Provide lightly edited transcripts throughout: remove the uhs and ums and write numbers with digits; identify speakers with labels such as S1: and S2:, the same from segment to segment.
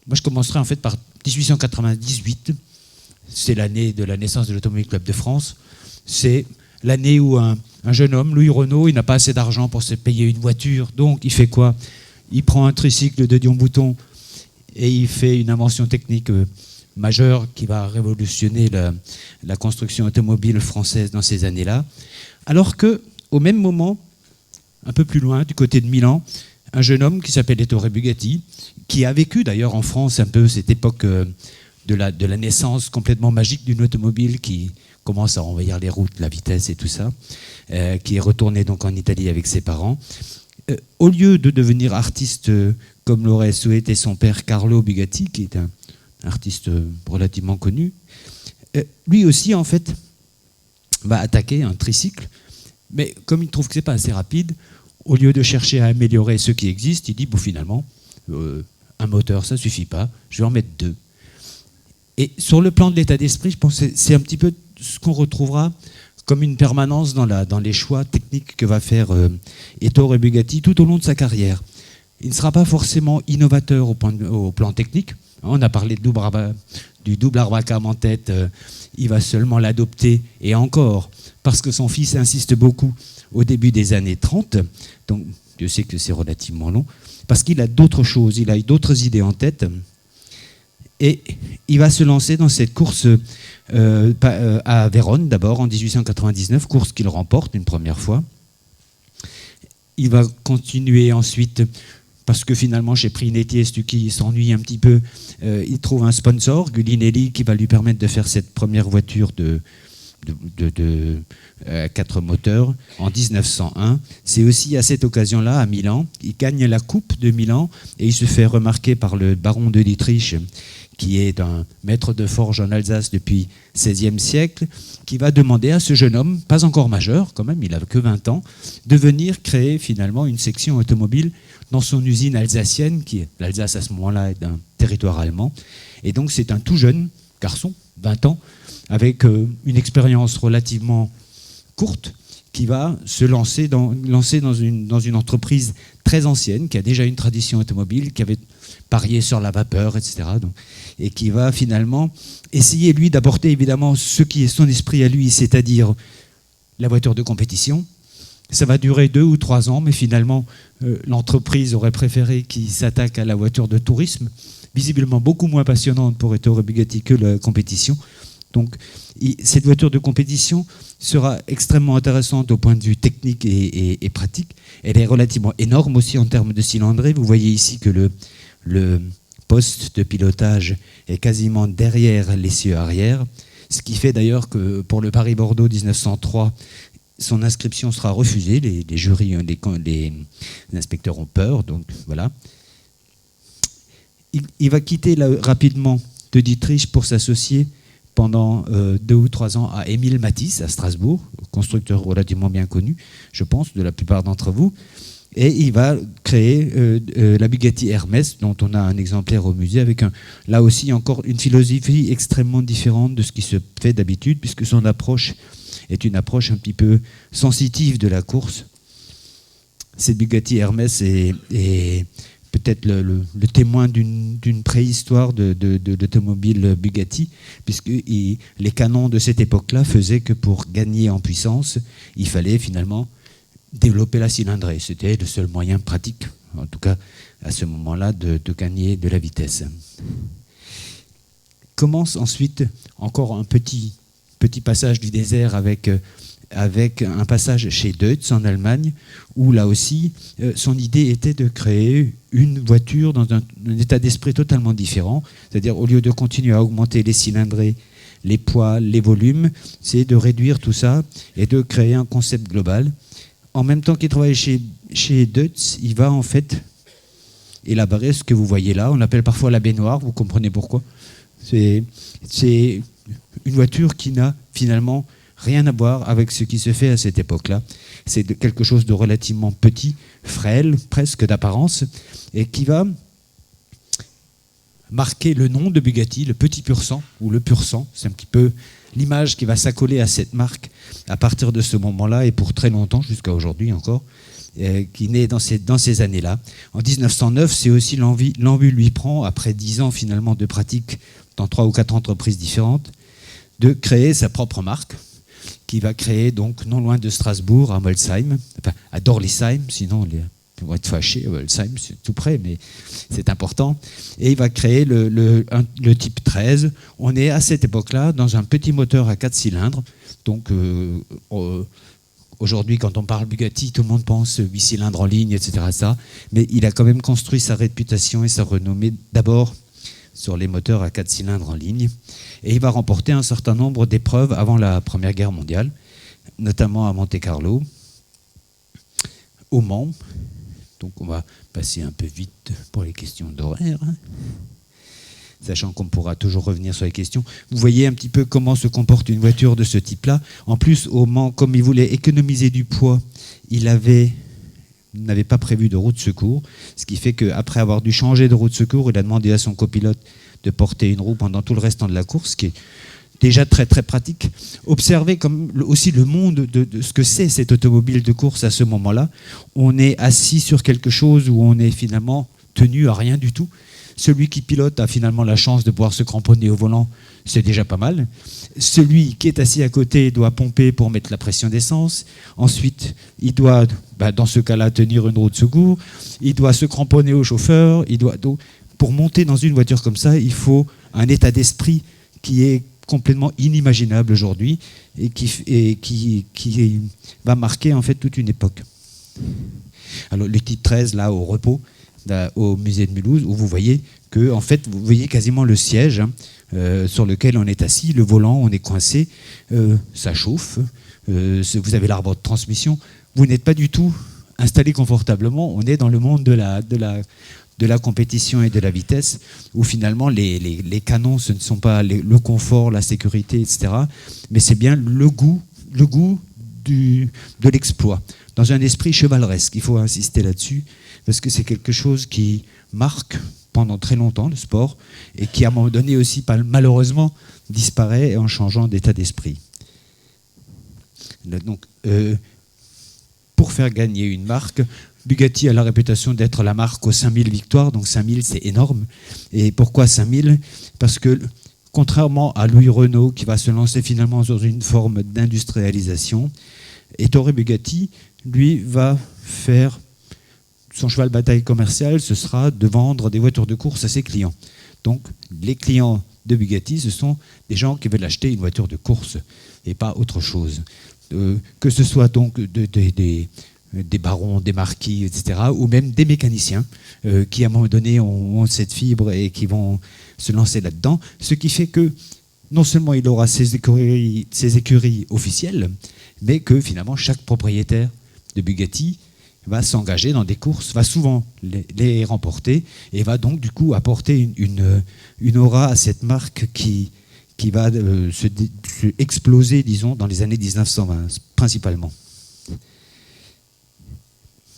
S1: Moi, je commencerai en fait par 1898. C'est l'année de la naissance de l'Automobile Club de France. C'est l'année où un jeune homme, Louis Renault, il n'a pas assez d'argent pour se payer une voiture. Donc, il fait quoi? Il prend un tricycle de Dion-Bouton et il fait une invention technique majeure qui va révolutionner la construction automobile française dans ces années-là. Alors qu'au même moment, un peu plus loin, du côté de Milan, un jeune homme qui s'appelle Ettore Bugatti, qui a vécu d'ailleurs en France un peu cette époque de la naissance complètement magique d'une automobile qui commence à envahir les routes, la vitesse et tout ça, qui est retourné donc en Italie avec ses parents. Au lieu de devenir artiste comme l'aurait souhaité son père Carlo Bugatti, qui est un artiste relativement connu, lui aussi en fait va attaquer un tricycle, mais comme il trouve que c'est pas assez rapide, au lieu de chercher à améliorer ce qui existe, il dit bon, finalement un moteur ça suffit pas, je vais en mettre deux. Et sur le plan de l'état d'esprit, je pense que c'est un petit peu ce qu'on retrouvera comme une permanence dans les choix techniques que va faire Ettore Bugatti tout au long de sa carrière. Il ne sera pas forcément innovateur au plan technique. On a parlé du double arbacam en tête. Il va seulement l'adopter, et encore, parce que son fils insiste beaucoup au début des années 30. Donc, je sais que c'est relativement long. Parce qu'il a d'autres choses, il a d'autres idées en tête. Et il va se lancer dans cette course à Vérone, d'abord, en 1899, course qu'il remporte une première fois. Il va continuer ensuite, parce que finalement, chez Prinetti, Stucchi s'ennuie un petit peu. Il trouve un sponsor, Gulinelli, qui va lui permettre de faire cette première voiture de 4 moteurs en 1901. C'est aussi à cette occasion-là, à Milan, il gagne la Coupe de Milan et il se fait remarquer par le baron de Dietrich, qui est un maître de forge en Alsace depuis XVIe siècle, qui va demander à ce jeune homme, pas encore majeur quand même, il n'a que 20 ans, de venir créer finalement une section automobile dans son usine alsacienne, l'Alsace à ce moment-là est un territoire allemand. Et donc c'est un tout jeune garçon, 20 ans, avec une expérience relativement courte, qui va se lancer dans une entreprise très ancienne, qui a déjà une tradition automobile, qui avait parié sur la vapeur, etc. Donc, et qui va finalement essayer, lui, d'apporter évidemment ce qui est son esprit à lui, c'est-à-dire la voiture de compétition. Ça va durer 2 ou 3 ans, mais finalement, l'entreprise aurait préféré qu'il s'attaque à la voiture de tourisme, visiblement beaucoup moins passionnante pour Ettore Bugatti que la compétition. Donc, cette voiture de compétition sera extrêmement intéressante au point de vue technique et pratique. Elle est relativement énorme aussi en termes de cylindrée. Vous voyez ici que le poste de pilotage est quasiment derrière l'essieu arrière, ce qui fait d'ailleurs que pour le Paris-Bordeaux 1903, son inscription sera refusée. Les jurys, les inspecteurs ont peur, donc voilà. Il va quitter rapidement de Dietrich pour s'associer pendant 2 ou 3 ans à Émile Matisse à Strasbourg, constructeur relativement bien connu, je pense, de la plupart d'entre vous. Et il va créer la Bugatti Hermès, dont on a un exemplaire au musée, avec là aussi encore une philosophie extrêmement différente de ce qui se fait d'habitude, puisque son approche est une approche un petit peu sensitive de la course. Cette Bugatti Hermès est peut-être le témoin d'une préhistoire de l'automobile Bugatti, puisque les canons de cette époque-là faisaient que pour gagner en puissance, il fallait finalement développer la cylindrée. C'était le seul moyen pratique, en tout cas à ce moment-là, de gagner de la vitesse. Commence ensuite encore un petit passage du désert avec un passage chez Deutz en Allemagne, où là aussi, son idée était de créer une voiture dans un état d'esprit totalement différent. C'est-à-dire, au lieu de continuer à augmenter les cylindrés, les poids, les volumes, c'est de réduire tout ça et de créer un concept global. En même temps qu'il travaille chez Deutz, il va en fait élaborer ce que vous voyez là. On l'appelle parfois la baignoire, vous comprenez pourquoi. C'est une voiture qui n'a finalement rien à voir avec ce qui se fait à cette époque-là. C'est quelque chose de relativement petit, frêle, presque d'apparence, et qui va marquer le nom de Bugatti, le petit pur sang, ou le pur sang. C'est un petit peu l'image qui va s'accoler à cette marque à partir de ce moment-là et pour très longtemps, jusqu'à aujourd'hui encore, qui naît dans ces années-là. En 1909, c'est aussi l'envie lui prend, après 10 ans finalement de pratique dans 3 ou 4 entreprises différentes, de créer sa propre marque, qui va créer donc non loin de Strasbourg, à Molsheim, enfin à Dorlisheim, sinon ils vont être fâchés, Molsheim c'est tout près, mais c'est important. Et il va créer le type 13. On est à cette époque-là dans un petit moteur à 4 cylindres, donc aujourd'hui, quand on parle Bugatti, tout le monde pense 8 cylindres en ligne, etc. Ça. Mais il a quand même construit sa réputation et sa renommée d'abord sur les moteurs à 4 cylindres en ligne. Et il va remporter un certain nombre d'épreuves avant la Première Guerre mondiale, notamment à Monte-Carlo, au Mans. Donc on va passer un peu vite pour les questions d'horaire, sachant qu'on pourra toujours revenir sur les questions. Vous voyez un petit peu comment se comporte une voiture de ce type-là. En plus, au Mans, comme il voulait économiser du poids, il n'avait pas prévu de roue de secours, ce qui fait qu'après avoir dû changer de roue de secours, il a demandé à son copilote de porter une roue pendant tout le restant de la course, ce qui est déjà très très pratique. Observez comme aussi le monde de ce que c'est cette automobile de course à ce moment-là. On est assis sur quelque chose où on est finalement tenu à rien du tout. Celui qui pilote a finalement la chance de pouvoir se cramponner au volant, c'est déjà pas mal. Celui qui est assis à côté doit pomper pour mettre la pression d'essence. Ensuite, il doit, dans ce cas-là, tenir une roue de secours. Il doit se cramponner au chauffeur. Donc, pour monter dans une voiture comme ça, il faut un état d'esprit qui est complètement inimaginable aujourd'hui et qui va marquer en fait toute une époque. Alors, le type 13, là, au repos, au musée de Mulhouse, où vous voyez que, en fait, vous voyez quasiment le siège sur lequel on est assis, le volant, on est coincé, ça chauffe, vous avez l'arbre de transmission, vous n'êtes pas du tout installé confortablement, on est dans le monde de la compétition et de la vitesse, où finalement les canons, ce ne sont pas le confort, la sécurité, etc., mais c'est bien le goût de l'exploit, dans un esprit chevaleresque, il faut insister là-dessus, parce que c'est quelque chose qui marque pendant très longtemps le sport et qui à un moment donné aussi malheureusement disparaît en changeant d'état d'esprit. Donc, pour faire gagner une marque, Bugatti a la réputation d'être la marque aux 5000 victoires, donc 5000 c'est énorme. Et pourquoi 5000 ? Parce que contrairement à Louis Renault qui va se lancer finalement dans une forme d'industrialisation, Ettore Bugatti, lui, va faire son cheval de bataille commercial, ce sera de vendre des voitures de course à ses clients. Donc, les clients de Bugatti, ce sont des gens qui veulent acheter une voiture de course et pas autre chose. Que ce soit donc des barons, des marquis, etc., ou même des mécaniciens qui, à un moment donné, ont cette fibre et qui vont se lancer là-dedans. Ce qui fait que, non seulement il aura ses écuries officielles, mais que, finalement, chaque propriétaire de Bugatti va s'engager dans des courses, va souvent les remporter et va donc du coup apporter une aura à cette marque qui va se exploser, disons, dans les années 1920, principalement.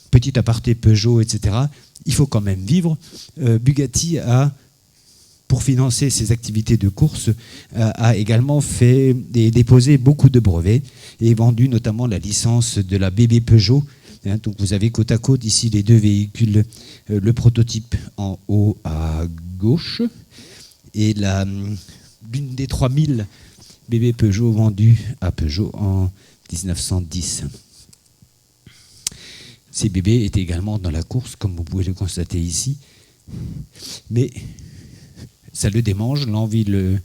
S1: Petit aparté Peugeot, etc. Il faut quand même vivre. Bugatti a, pour financer ses activités de course, a également fait et déposé beaucoup de brevets et vendu notamment la licence de la bébé Peugeot. Donc vous avez côte à côte ici les deux véhicules, le prototype en haut à gauche et l'une des 3000 bébés Peugeot vendus à Peugeot en 1910. Ces bébés étaient également dans la course, comme vous pouvez le constater ici, mais ça le démange, l'envie le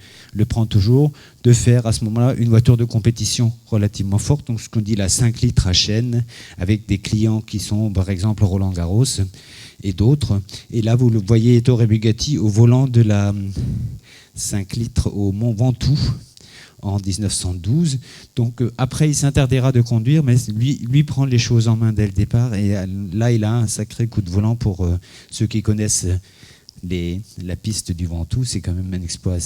S1: prend toujours de faire à ce moment-là une voiture de compétition relativement forte, donc ce qu'on dit la 5 litres à chaîne, avec des clients qui sont par exemple Roland Garros et d'autres. Et là vous le voyez, Ettore Bugatti au volant de la 5 litres au Mont Ventoux en 1912. Donc après il s'interdira de conduire, mais lui prend les choses en main dès le départ, et là il a un sacré coup de volant pour ceux qui connaissent la piste du Ventoux, c'est quand même un exploit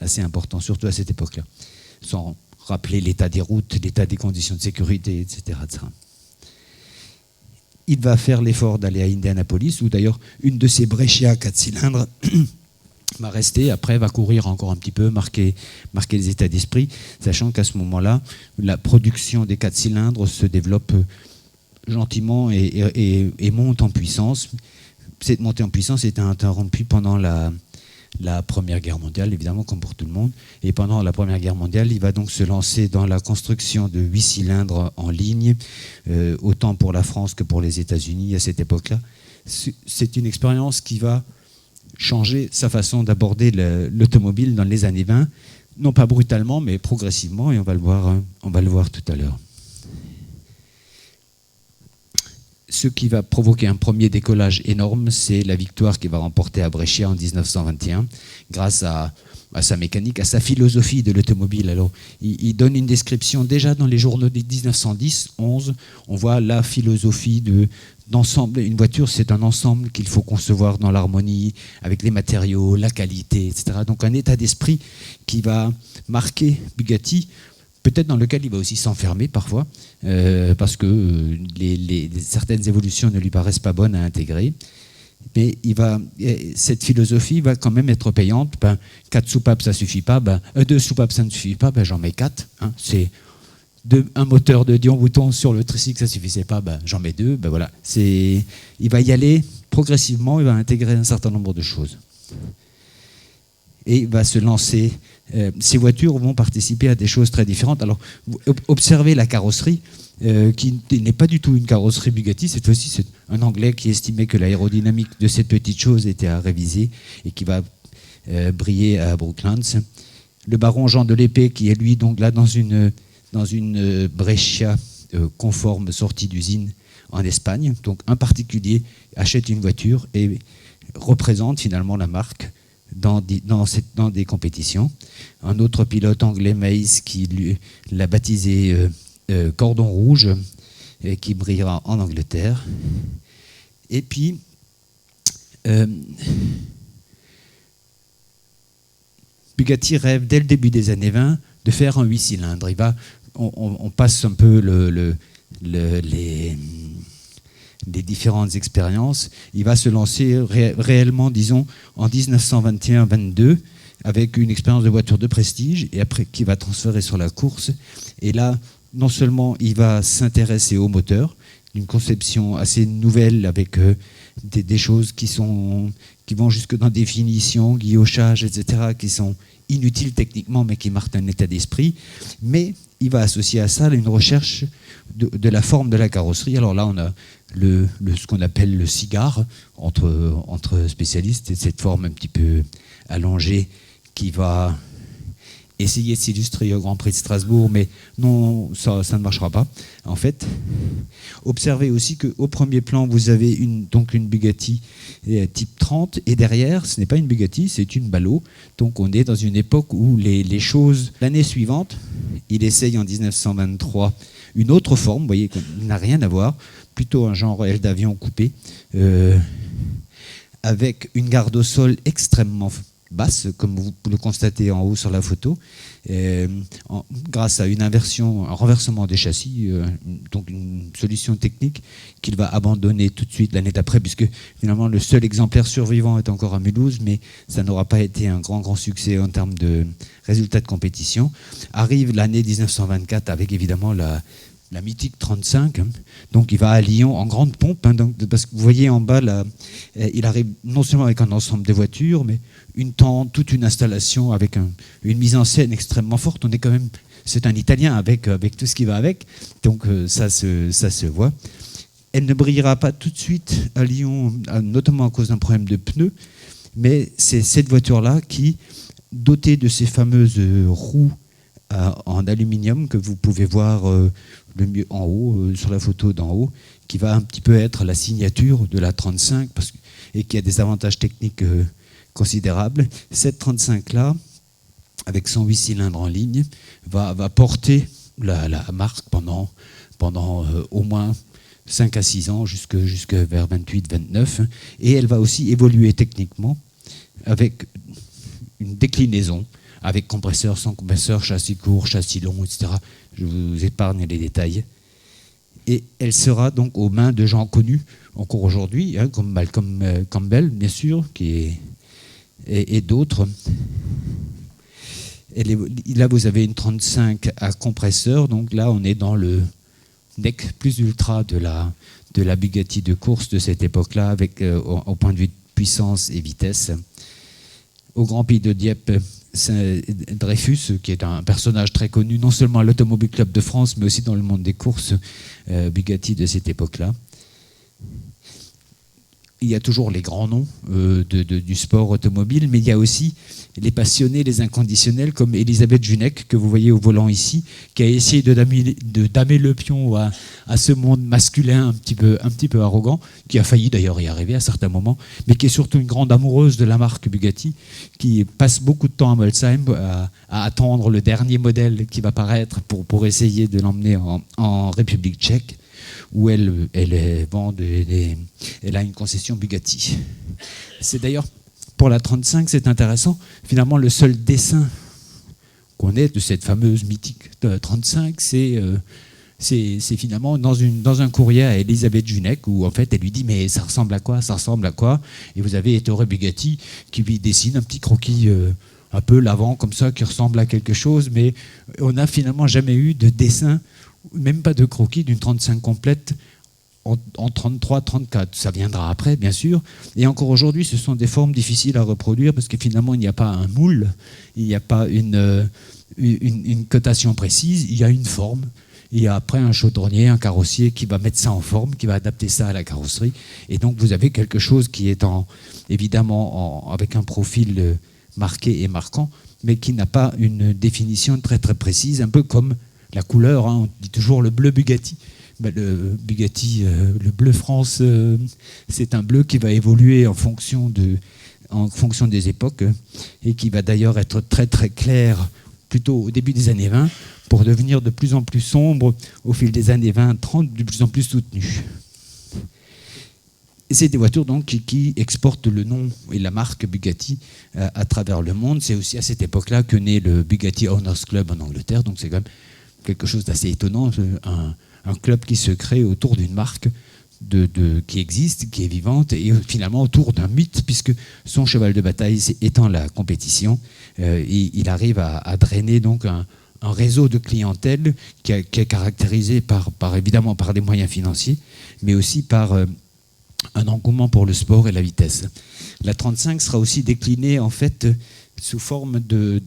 S1: assez important, surtout à cette époque-là, sans rappeler l'état des routes, l'état des conditions de sécurité, etc. Il va faire l'effort d'aller à Indianapolis, où d'ailleurs une de ces Brescia 4 cylindres va rester, après va courir encore un petit peu, marquer les états d'esprit, sachant qu'à ce moment-là, la production des 4 cylindres se développe gentiment et monte en puissance. Cette montée en puissance est interrompue pendant la Première Guerre mondiale, évidemment, comme pour tout le monde. Et pendant la Première Guerre mondiale, il va donc se lancer dans la construction de 8 cylindres en ligne, autant pour la France que pour les États-Unis à cette époque-là. C'est une expérience qui va changer sa façon d'aborder l'automobile dans les années 20, non pas brutalement, mais progressivement, et on va le voir tout à l'heure. Ce qui va provoquer un premier décollage énorme, c'est la victoire qu'il va remporter à Brescia en 1921, grâce à sa mécanique, à sa philosophie de l'automobile. Alors, il donne une description déjà dans les journaux de 1910-11. On voit la philosophie d'ensemble. Une voiture, c'est un ensemble qu'il faut concevoir dans l'harmonie, avec les matériaux, la qualité, etc. Donc un état d'esprit qui va marquer Bugatti, peut-être dans lequel il va aussi s'enfermer parfois, parce que certaines évolutions ne lui paraissent pas bonnes à intégrer. Mais cette philosophie va quand même être payante. 4 soupapes, ça ne suffit pas. 2 soupapes, ça ne suffit pas. J'en mets 4. Hein. C'est un moteur de Dion-Bouton sur le tricycle, ça ne suffisait pas. J'en mets 2. Voilà. Il va y aller progressivement. Il va intégrer un certain nombre de choses. Et il va se lancer. Ces voitures vont participer à des choses très différentes. Alors, observez la carrosserie, qui n'est pas du tout une carrosserie Bugatti. Cette fois-ci, c'est un Anglais qui estimait que l'aérodynamique de cette petite chose était à réviser et qui va briller à Brooklands. Le baron Jean de l'Épée, qui est lui donc là dans une Brescia conforme sortie d'usine en Espagne. Donc un particulier achète une voiture et représente finalement la marque dans des compétitions. Un autre pilote anglais, Mays, qui l'a baptisé Cordon Rouge, qui brillera en Angleterre. Et puis, Bugatti rêve dès le début des années 20 de faire un 8 cylindres. On passe un peu les différentes expériences. Il va se lancer réellement, disons, en 1921-22 avec une expérience de voiture de prestige et après qui va transférer sur la course. Et là, non seulement il va s'intéresser au moteur, d'une conception assez nouvelle avec des choses qui vont jusque dans définition, guillochage, etc., qui sont inutiles techniquement mais qui marquent un état d'esprit. Mais il va associer à ça une recherche de la forme de la carrosserie. Alors là, on a ce qu'on appelle le cigare entre spécialistes, et cette forme un petit peu allongée qui va essayer de s'illustrer au Grand Prix de Strasbourg, mais non, ça ne marchera pas. En fait, observez aussi qu'au premier plan, vous avez donc une Bugatti type 30, et derrière, ce n'est pas une Bugatti, c'est une Ballot. Donc on est dans une époque où les choses... L'année suivante, il essaye en 1923 une autre forme, vous voyez, qui n'a rien à voir, plutôt un genre aile d'avion coupé, avec une garde au sol extrêmement basse, comme vous le constatez en haut sur la photo, grâce à un renversement des châssis, donc une solution technique qu'il va abandonner tout de suite l'année d'après, puisque finalement le seul exemplaire survivant est encore à Mulhouse, mais ça n'aura pas été un grand succès en termes de résultats de compétition. Arrive l'année 1924 avec évidemment la mythique 35, hein. Donc il va à Lyon en grande pompe, hein, parce que vous voyez en bas, il arrive non seulement avec un ensemble de voitures, mais une tente, toute une installation avec une mise en scène extrêmement forte. C'est un Italien avec tout ce qui va avec, donc ça se voit. Elle ne brillera pas tout de suite à Lyon, notamment à cause d'un problème de pneus, mais c'est cette voiture-là qui, dotée de ces fameuses roues en aluminium que vous pouvez voir le mieux en haut, sur la photo d'en haut, qui va un petit peu être la signature de la 35 et qui a des avantages techniques considérables. Cette 35-là, avec son 8 cylindres en ligne, va porter la marque pendant au moins 5 à 6 ans, jusque vers 28-29, et elle va aussi évoluer techniquement avec une déclinaison, avec compresseur, sans compresseur, châssis court, châssis long, etc. Je vous épargne les détails. Et elle sera donc aux mains de gens connus encore aujourd'hui, hein, comme Malcolm Campbell, bien sûr, qui et d'autres. Là, vous avez une 35 à compresseur, donc là, on est dans le nec plus ultra de la Bugatti de course de cette époque-là, avec au point de vue de puissance et vitesse. Au Grand Prix de Dieppe, Dreyfus, qui est un personnage très connu, non seulement à l'Automobile Club de France, mais aussi dans le monde des courses Bugatti de cette époque-là. Il y a toujours les grands noms du sport automobile, mais il y a aussi les passionnés, les inconditionnels, comme Elisabeth Junek, que vous voyez au volant ici, qui a essayé de damer le pion à ce monde masculin un petit peu arrogant, qui a failli d'ailleurs y arriver à certains moments, mais qui est surtout une grande amoureuse de la marque Bugatti, qui passe beaucoup de temps à Molsheim à attendre le dernier modèle qui va paraître pour essayer de l'emmener en République tchèque, où elle a une concession Bugatti. C'est d'ailleurs, pour la 35, c'est intéressant, finalement le seul dessin qu'on ait de cette fameuse mythique 35, c'est finalement dans un courrier à Elisabeth Junek, où en fait elle lui dit mais ça ressemble à quoi, ça ressemble à quoi, et vous avez Ettore Bugatti qui lui dessine un petit croquis un peu l'avant comme ça, qui ressemble à quelque chose, mais on n'a finalement jamais eu de dessin, même pas de croquis d'une 35 complète en 33, 34. Ça viendra après, bien sûr. Et encore aujourd'hui, ce sont des formes difficiles à reproduire parce que finalement, il n'y a pas un moule, il n'y a pas une cotation précise, il y a une forme. Il y a après un chaudronnier, un carrossier qui va mettre ça en forme, qui va adapter ça à la carrosserie. Et donc, vous avez quelque chose qui est évidemment avec un profil marqué et marquant, mais qui n'a pas une définition très très précise, un peu comme la couleur, hein, on dit toujours le bleu Bugatti. Ben, le Bugatti, le bleu France, c'est un bleu qui va évoluer en fonction des époques et qui va d'ailleurs être très très clair plutôt au début des années 20 pour devenir de plus en plus sombre au fil des années 20-30, de plus en plus soutenu. Et c'est des voitures donc qui exportent le nom et la marque Bugatti à travers le monde. C'est aussi à cette époque-là que naît le Bugatti Owners Club en Angleterre, donc c'est quand même quelque chose d'assez étonnant, un club qui se crée autour d'une marque qui existe, qui est vivante, et finalement autour d'un mythe, puisque son cheval de bataille étant la compétition, il arrive à drainer donc un réseau de clientèle qui est caractérisé évidemment par des moyens financiers, mais aussi par un engouement pour le sport et la vitesse. La 35 sera aussi déclinée en fait sous forme de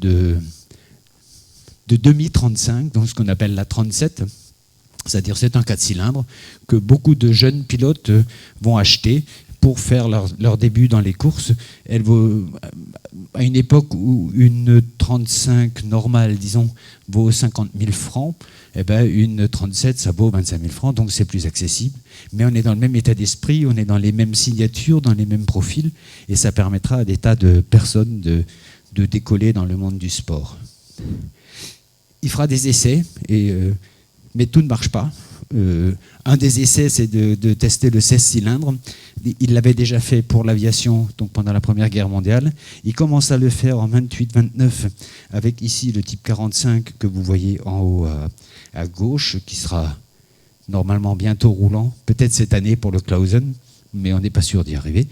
S1: demi-35, donc ce qu'on appelle la 37, c'est-à-dire c'est un 4 cylindres que beaucoup de jeunes pilotes vont acheter pour faire leur début dans les courses. Elle vaut, à une époque où une 35 normale, disons, vaut 50 000 francs, eh ben une 37, ça vaut 25 000 francs, donc c'est plus accessible. Mais on est dans le même état d'esprit, on est dans les mêmes signatures, dans les mêmes profils, et ça permettra à des tas de personnes de décoller dans le monde du sport. Il fera des essais, mais tout ne marche pas. Un des essais, c'est de tester le 16 cylindres. Il l'avait déjà fait pour l'aviation, donc pendant la Première Guerre mondiale. Il commence à le faire en 28-29 avec ici le type 45 que vous voyez en haut à gauche, qui sera normalement bientôt roulant, peut-être cette année pour le Clausen, mais on n'est pas sûr d'y arriver.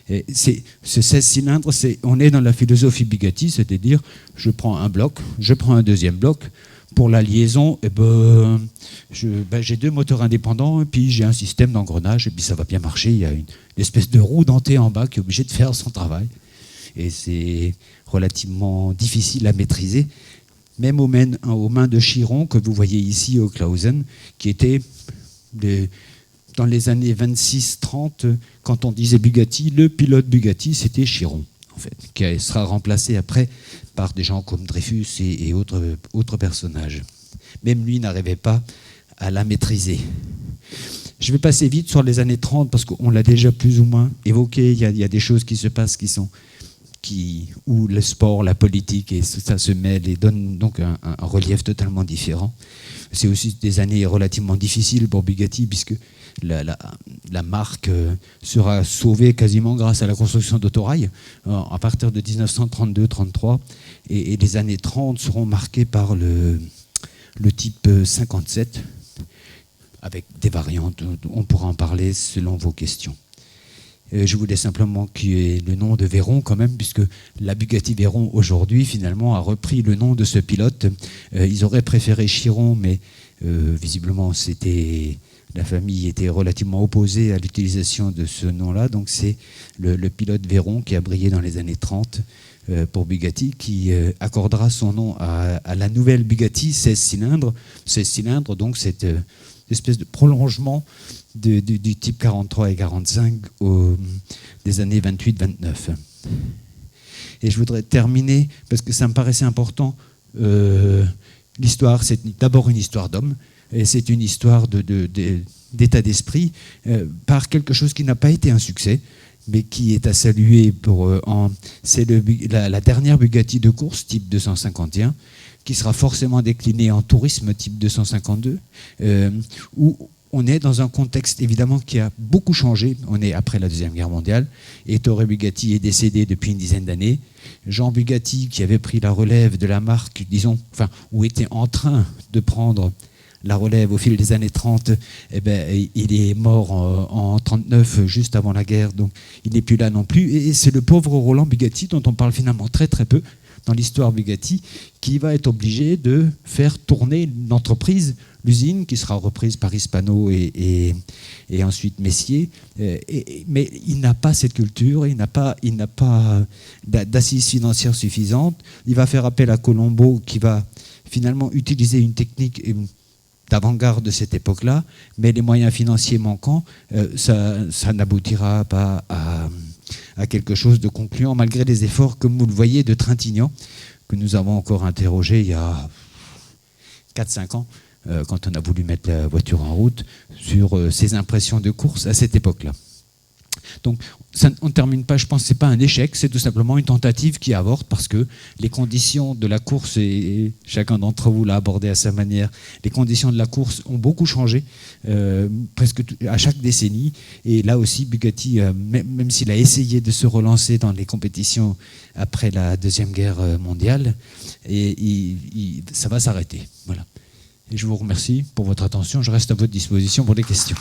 S1: Et ce 16 cylindres, on est dans la philosophie Bugatti, c'est-à-dire je prends un bloc, je prends un deuxième bloc. Pour la liaison, j'ai deux moteurs indépendants et puis j'ai un système d'engrenage et puis ça va bien marcher. Il y a une espèce de roue dentée en bas qui est obligée de faire son travail. Et c'est relativement difficile à maîtriser, même aux mains de Chiron, que vous voyez ici au Clausen, qui était dans les années 26-30, quand on disait Bugatti, le pilote Bugatti, c'était Chiron, en fait, qui sera remplacé après par des gens comme Dreyfus et autres personnages. Même lui n'arrivait pas à la maîtriser. Je vais passer vite sur les années 30 parce qu'on l'a déjà plus ou moins évoqué. Il y a des choses qui se passent où le sport, la politique et ça se mêle et donne donc un relief totalement différent. C'est aussi des années relativement difficiles pour Bugatti puisque la marque sera sauvée quasiment grâce à la construction d'autorails à partir de 1932-33 et les années 30 seront marquées par le type 57 avec des variantes, on pourra en parler selon vos questions. Je voulais simplement qu'il y ait le nom de Veyron quand même, puisque la Bugatti Veyron aujourd'hui finalement a repris le nom de ce pilote. Ils auraient préféré Chiron, mais visiblement la famille était relativement opposée à l'utilisation de ce nom-là. Donc c'est le pilote Veyron qui a brillé dans les années 30 pour Bugatti, qui accordera son nom à la nouvelle Bugatti 16 cylindres. 16 cylindres, donc cette espèce de prolongement du type 43 et 45 des années 28-29. Et je voudrais terminer, parce que ça me paraissait important, l'histoire, c'est d'abord une histoire d'homme, et c'est une histoire d'état d'esprit, par quelque chose qui n'a pas été un succès, mais qui est à saluer. C'est la dernière Bugatti de course, type 251, qui sera forcément déclinée en tourisme type 252, où on est dans un contexte évidemment qui a beaucoup changé. On est après la Deuxième Guerre mondiale. Ettore Bugatti est décédé depuis une dizaine d'années. Jean Bugatti, qui avait pris la relève de la marque, ou était en train de prendre la relève au fil des années 30, il est mort en 1939, juste avant la guerre, donc il n'est plus là non plus. Et c'est le pauvre Roland Bugatti, dont on parle finalement très très peu dans l'histoire Bugatti, qui va être obligé de faire tourner l'entreprise, l'usine, qui sera reprise par Hispano et ensuite Messier. Mais il n'a pas cette culture, il n'a pas d'assises financières suffisantes. Il va faire appel à Colombo, qui va finalement utiliser une technique d'avant-garde de cette époque-là, mais les moyens financiers manquants, ça n'aboutira pas à quelque chose de concluant, malgré les efforts, comme vous le voyez, de Trintignant, que nous avons encore interrogé il y a 4-5 ans, quand on a voulu mettre la voiture en route, sur ses impressions de course à cette époque-là. Donc, on ne termine pas, je pense que ce n'est pas un échec, c'est tout simplement une tentative qui avorte, parce que les conditions de la course, et chacun d'entre vous l'a abordé à sa manière, les conditions de la course ont beaucoup changé, presque à chaque décennie. Et là aussi, Bugatti, même s'il a essayé de se relancer dans les compétitions après la Deuxième Guerre mondiale, ça va s'arrêter. Voilà. Et je vous remercie pour votre attention, je reste à votre disposition pour les questions.